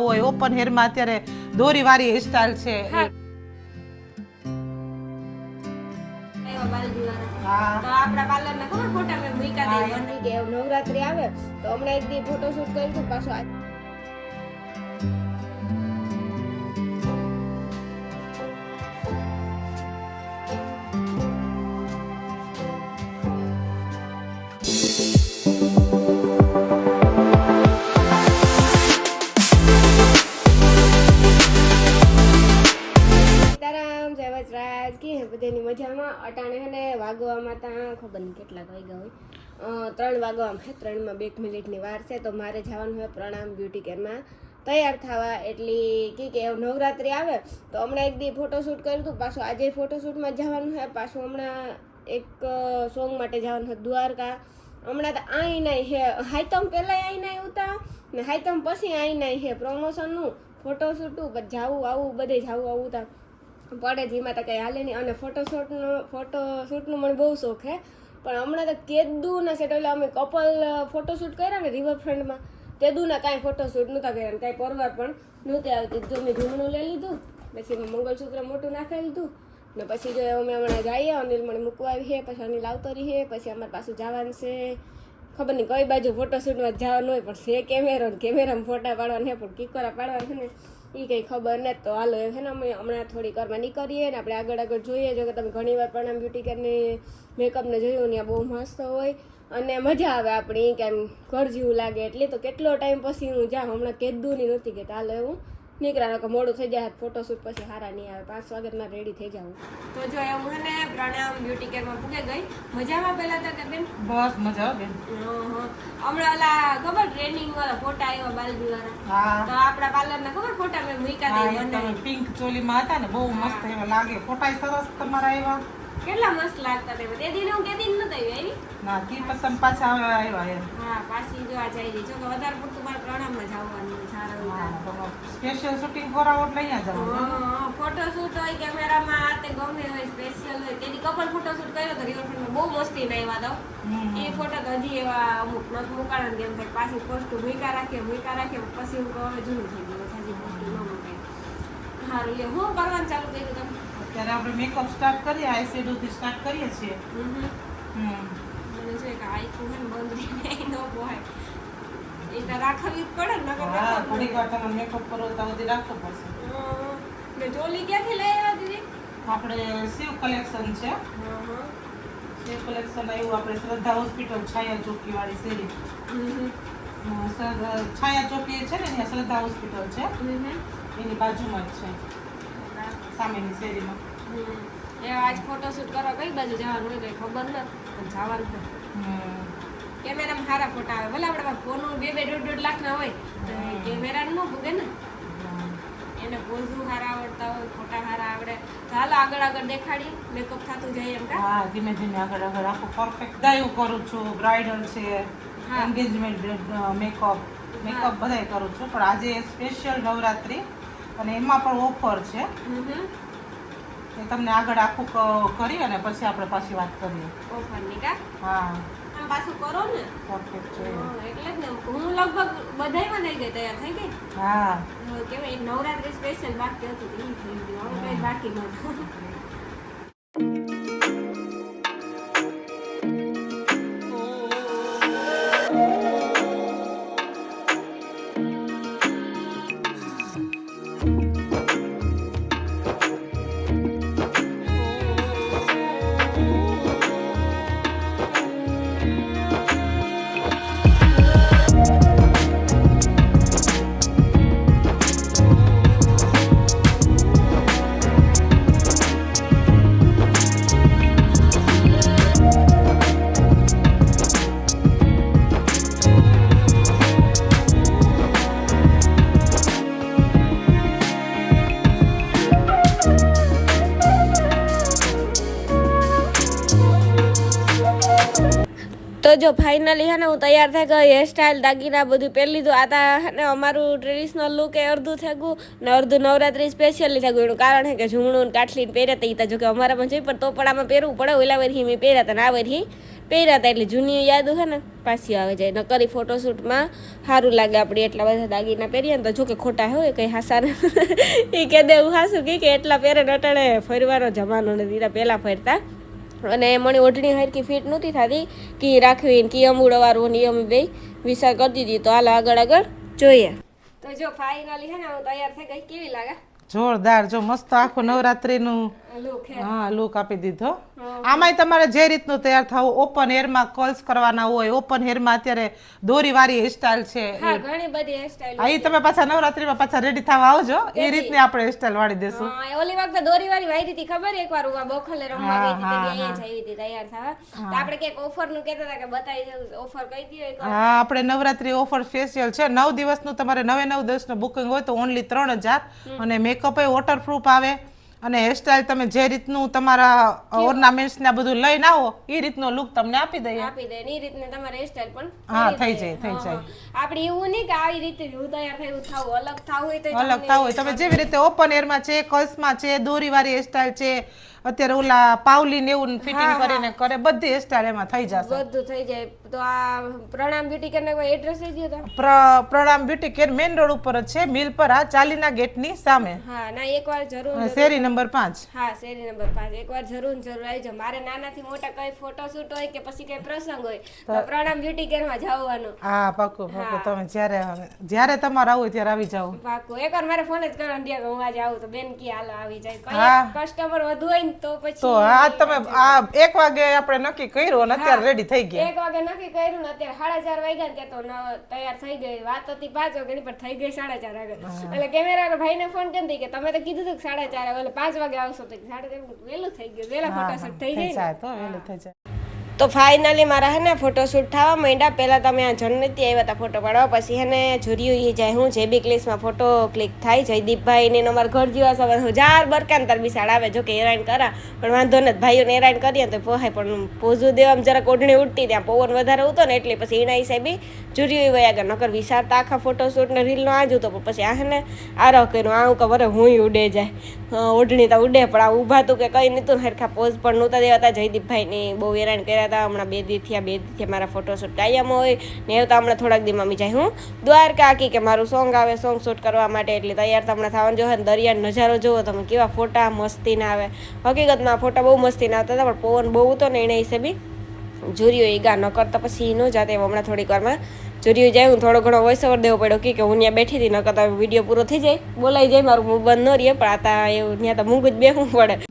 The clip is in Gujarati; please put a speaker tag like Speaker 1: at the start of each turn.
Speaker 1: હોય ઓપન હેરમાં અત્યારે દોરીવાળી હેરસ્ટાઈલ છે.
Speaker 2: નવરાત્રી આવે તો હમણાં એક દી ફોટોશૂટ કર્યું હતું પાછું. બધાની મજામાં અટાણે હે ને વાગવામાં ત્યાં ખબર નહીં કેટલાક વાગ્યા હોય 3 વાગવામાં હે 3માં 2 મિનિટની વાર છે તો મારે જવાનું હોય પ્રણામ બ્યુટી કેરમાં તૈયાર થવા. એટલે કે નવરાત્રી આવે તો હમણાં એક દી ફોટોશૂટ કર્યું હતું પાછું આજે ફોટોશૂટમાં જવાનું હોય પાછું હમણાં એક સોંગ માટે જવાનું હોય દ્વારકા. હમણાં તો આઈ નહીં હે હાઈતમ પહેલાં આઈ નહીં ઉતા ને હાઈતમ પછી આઈ નહીં હે પ્રમોશનનું ફોટોશૂટનું પછી જાવું આવું બધે જાવું આવું તા પડે જેમાં તો કંઈ હાલે નહીં. અને ફોટોશૂટનું મને બહુ શોખ હે પણ હમણાં તો કેદું ને સેટ એટલે અમે કપલ ફોટોશૂટ કર્યા ને રિવરફ્રન્ટમાં તેદું ને કાંઈ ફોટોશૂટ નહોતા કર્યા ને કાંઈ પરવાર પણ નહોતી આવતી. જો મેં ઝૂમણું લઈ લીધું પછી મેં મંગળસૂત્ર મોટું નાખી લીધું ને પછી જો અમે હમણાં જઈએ અનિલ મને મૂકવા આવી છે પછી અનિલ આવતો રહી છે પછી અમારે પાછું જવાનું છે ખબર નહીં કઈ બાજુ ફોટોશૂટમાં જવાનું હોય પણ છે કેમેરામાં ફોટા પાડવાના છે પણ કિકોરા પાડવાના છે ને એ કંઈ ખબર નથી. તો હાલો એમ છે ને અમે હમણાં થોડી વારમાં નીકળીએ ને આપણે આગળ જોઈએ જો કે તમે ઘણી વાર પ્રણામ બ્યુટી કેરની મેકઅપને જોયું ને બહુ મસ્ત હોય અને મજા આવે આપણી કેમ ઘર જેવું લાગે. એટલે તો કેટલો ટાઈમ પછી હું જાઉં હમણાં કેદુની નહોતી કે હાલો એવું નીકળ્યા મોડું થઈ જાય ફોટોશૂટ પછી સારા નહીં આવે 5 વાગ્યામાં રેડી થઈ જાઉં. તો જો એવું છે ને પ્રણામ બ્યુટી કેરમાં પૂગે ગઈ મજામાં પહેલા તો કે બેન
Speaker 1: બસ મજા આવે બેન.
Speaker 2: હમણાં ઓલા ખબર ટ્રેનિંગ વાળા ફોટા આવ્યા બાલદી વાળા તો આપણા પાર્લર ના ખબર ફોટા મેં મૂક્યા હતા
Speaker 1: તમે પિંક ચોલીમાં હતા ને બહુ મસ્ત એવા લાગે ફોટા સરસ તમારા આવ્યા
Speaker 2: કેટલા મસ્ત લાગતા તે દિન હું કે દિન નતો આવી
Speaker 1: ના તી પસંદ પાછા આવ્યા એમ.
Speaker 2: હા પાછી જો આ જઈ રહી છો કે વધારે પડતું મારે પ્રણામમાં જવાનું સારા
Speaker 1: સ્પેશિયલ શૂટિંગ કરાવો એટલે અહીંયા જવાનું.
Speaker 2: ફોટોશૂટ હોય કેમેરામાં આ તે ગમે હોય સ્પેશિયલ હોય તેની કપલ ફોટોશૂટ કર્યો તો રિવરફ્રન્ટમાં બહુ મસ્તી ના આવ્યા તો એ ફોટા તો હજી એવા અમુક નથી મુકાણા કેમ થાય પાછી પોસ્ટ મૂકા રાખીએ પછી હું કહું જૂનું થઈ ગયું હજી પોસ્ટ ન મૂકાય. સારું લે હું કરવાનું ચાલુ કર્યું તમે
Speaker 1: અત્યારે આપણે મેકઅપ સ્ટાર્ટ કરીએ આઈશેડો થી સ્ટાર્ટ કરીએ છીએ.
Speaker 2: મને છે કે આઈકું હે બંધ રહી ન પોહાય એ તો રાખવી પડે ને નકર
Speaker 1: થોડીક વાર તમે મેકઅપ કરો તો બધી રાખવો પડશે.
Speaker 2: મેં ચોલી ક્યાંથી લઈ આવ્યા દીદી
Speaker 1: આપણે શિવ કલેક્શન છે. શિવ કલેક્શન આવ્યું આપણે શ્રદ્ધા હોસ્પિટલ છાયા ચોકી વાળી શેરી છાયા ચોકી છે ને ત્યાં શ્રદ્ધા હોસ્પિટલ છે એની બાજુમાં જ છે સામેની શેરીમાં.
Speaker 2: એ આજ ફોટોશૂટ કરવા કઈ બાજુ જવાનું હોય કઈ ખબર નથી પણ જવાનું છે. કેમેરામાં સારા ફોટા આવે ભલે આપણે ફોન 2-2.5 લાખના હોય તો કેમેરાનું ન ભૂગે ને એને પોઝું સારા આવડતા હોય ફોટા સારા આવડે તો હાલો આગળ દેખાડી મેકઅપ થતું જાય એમ કા.
Speaker 1: હા ધીમે આગળ આખું પરફેક્ટ ગાયું કરું છું બ્રાઇડલ છે એન્ગેજમેન્ટ મેકઅપ બધાય કરું છું પણ આજે સ્પેશિયલ નવરાત્રી અને એમાં પણ ઓફર છે એ તમને આગળ આખું કરી અને પછી આપણે પાછી વાત કરીએ
Speaker 2: ઓફરની કા.
Speaker 1: હા
Speaker 2: પાછું કરો ને
Speaker 1: પરફેક્ટ છે
Speaker 2: એટલે જ ને હું લગભગ બધાયમાં થઈ ગઈ તૈયાર થઈ ગઈ.
Speaker 1: હા
Speaker 2: કેવાય નવરાત્રી સ્પેશિયલ બાકી હતું એ થઈ ગયું હવે કઈ બાકી નહોતું. તો જો ફાઇનલી હે ને હું તૈયાર થઈ ગઈ, હેરસ્ટાઈલ દાગીના બધું પહેરી લીધું. આ તા હે ને અમારું ટ્રેડિશનલ લુક એ અડધું થઈ ગયું ને અડધું નવરાત્રી સ્પેશિયલી થઈ ગયું. એનું કારણ છે કે ઝૂમણું ને કાઠલીને પહેર્યા હતા. એ તો જો કે અમારામાં જોઈ પણ તો પણ આમાં પહેરવું પડે. ઓલા વરથી મેં પહેર્યા હતા ને આ વરથી પહેર્યા હતા એટલે જૂની યાદો છે ને પાછી આવે જાય. નકરી ફોટોશૂટમાં સારું લાગે આપણે એટલા બધા દાગીના પહેરીએ ને. તો જો કે ખોટા હોય કંઈ હાસા ને એ કહે દે એવું હાસું કે એટલા પહેરે નટાડે ફરવાનો જમાનો નથી, પહેલાં ફરતા. અને મને ઓઢણી હરકી ફિટ નહોતી થતી કે રાખવી કે અમૂળવાળું ને અમે બે વિચાર કરતી હતી. તો હાલ આગળ જોઈએ. તો જો ફાઇનલી છે ને હું તૈયાર થઈ ગઈ. કેવી લાગે?
Speaker 1: જોરદાર. જો મસ્ત આખું નવરાત્રીનું લુક આપી દીધો. આમાંય તમારે જે રીતનું તૈયાર થવું, ઓપન હેરમાં કર્લ્સ કરવાના હોય, ઓપન હેરમાં અત્યારે દોરીવાળી હેરસ્ટાઈલ છે.
Speaker 2: હા, ઘણી બધી હેરસ્ટાઈલ.
Speaker 1: અહીં તમે પાછા નવરાત્રીમાં પાછા રેડી થવા આવજો. એ રીતની આપણે હેરસ્ટાઈલ વાળી દેશું.
Speaker 2: ઓલી વખતે દોરીવાળી વાળી હતી ખબર? એકવાર હું બોખલે રમવા ગઈ હતી અહીંયા જ આવી હતી તૈયાર થવા. તો આપણે કંઈક ઓફરનું કહેતા હતા કે બતાવી દઉં. ઓફર કહી દઈએ એકવાર.
Speaker 1: હા, આપણે નવરાત્રી ઓફર સ્પેશિયલ છે. 9 દિવસનું તમારે 9 દિવસનું બુકિંગ હોય તો ઓનલી 3000 અને મેકઅપ એ વોટરપ્રૂફ આવે. અને હેરસ્ટાઈલ તમે જે રીતનું તમારા ઓર્નામેન્ટ્સ ને બધું લઈને આવો એ રીતનો લુક તમને આપી દઈએ.
Speaker 2: એ રીતને તમારે હેરસ્ટાઈલ પણ
Speaker 1: થઈ જાય.
Speaker 2: આપણે એવું નહીં કે આવી રીતે હું તૈયાર થયું થાવ અલગ થાવ હોય તો
Speaker 1: અલગ થાવ હોય તમે જેવી રીતે ઓપન એરમાં છે, કર્લ્સમાં છે, દોરીવાળી હેરસ્ટાઈલ છે, અત્યારે ઓલા પાવલી ને એવું ફિટિંગ કરીને કરે, બધી હેરસ્ટાઈલ એમાં થઈ જશે.
Speaker 2: બધું થઈ જાય. તો આ પ્રણામ બ્યુટી કેર ને કોઈ એડ્રેસ દઈ દો તો.
Speaker 1: પ્રણામ બ્યુટી કેર મેઇન રોડ ઉપર જ છે, મિલપરા ચાલીના ગેટની સામે.
Speaker 2: હા ના, એકવાર જરૂર.
Speaker 1: શેરી નંબર 5.
Speaker 2: હા, શેરી નંબર 5 એકવાર જરૂર આવજો. મારે નાનાથી મોટા કઈ ફોટોશૂટ હોય કે પછી કઈ પ્રસંગ હોય તો પ્રણામ બ્યુટી કેર માં જવાનું.
Speaker 1: હા, પાક્કું. તમે જ્યારે તમારે આવું ત્યારે આવી જાવ.
Speaker 2: પાક્કું. એકવાર મારે ફોન જ કરવાનો દે કે હું આજે આવું તો બેન કી હાલો આવી જાય. કઈ કસ્ટમર વધુ હોય ને તો પછી
Speaker 1: તો આ તમે આ 1 વાગે આપણે નક્કી કર્યું અને અત્યારે રેડી થઈ ગયા.
Speaker 2: 1 વાગે નક્કી કર્યું ને અત્યારે 4:30 વાગ્યા ને તો તૈયાર થઈ ગઈ. વાત હતી 5 વાગે પણ થઈ ગઈ 4:30 વાગે. એટલે કેમેરા ભાઈને ફોન કરી કે તમે તો કીધું હતું કે 4:30 એટલે 5 વાગે આવશો તો 4:30 વેલું થઈ ગયું. વેલા ફોટોશૂટ થઈ જાય
Speaker 1: તો વેલું થઈ જાય.
Speaker 2: તો ફાઇનલી મારા હે ને ફોટોશૂટ થવા માંડ્યા. પહેલાં તમે આ જન્નતી આવ્યા હતા ફોટો પાડવા, પછી હે ને જોરિયું એ જાય હું જેબી ક્લિક્સમાં ફોટો ક્લિક થાય. જયદીપભાઈ ને અમારા ઘર જેવા સવાર હું જાર બરકાન તાર બિસાડ આવે. જો કે હેરાન કરા પણ વાંધો નથી, ભાઈઓને હેરાન કરીએ તો પોહાય. પણ પોઝું દેવામાં જરાક ઓઢણી ઉડતી ત્યાં પવન વધારે ઉતો ને એટલે પછી એના હિસાબે જોરિયું વયા ગયા. નકર વિચારતા આખા ફોટોશૂટ ને રીલનો આ જ હતો. પણ પછી આ હે ને આરો કર્યું આવું કે વરે હું ઉડે જાય ઓઢણી તો ઉડે પણ આ ઊભા તું કે કંઈ નહોતું ને હરખા પોઝ પણ નહોતા દેવાતા. જયદીપભાઈને બહુ હેરાન કર્યા. હમણાં 2 દી થયા મારા ફોટોશૂટ કાયમ હોય ને એવું તો હમણાં થોડાક દીમાં મી જાય હું દ્વારકા આખી કે મારું સોંગ આવે સોંગ શૂટ કરવા માટે. એટલે તૈયાર તો હમણાં થવાનું જો દરિયાનો નજારો જોવો તમે કેવા ફોટા મસ્તી ના આવે. હકીકતમાં ફોટા બહુ મસ્તી ના આવતા હતા પણ પવન બહુ હતો ને એને હિસાબે જોરિયો એ ગા ન કરતા પછી ન જાતે. હમણાં થોડીક વારમાં જોરિયો જાય હું થોડો ઘણો વોઇસ ઓવર દેવો પડ્યો કે હું ત્યાં બેઠી હતી ન કરતા વિડીયો પૂરો થઈ જાય બોલાઈ જાય મારું મું બંધ ન રહે. પણ આ એવું ત્યાં તો મૂંગ જ બેસવું પડે.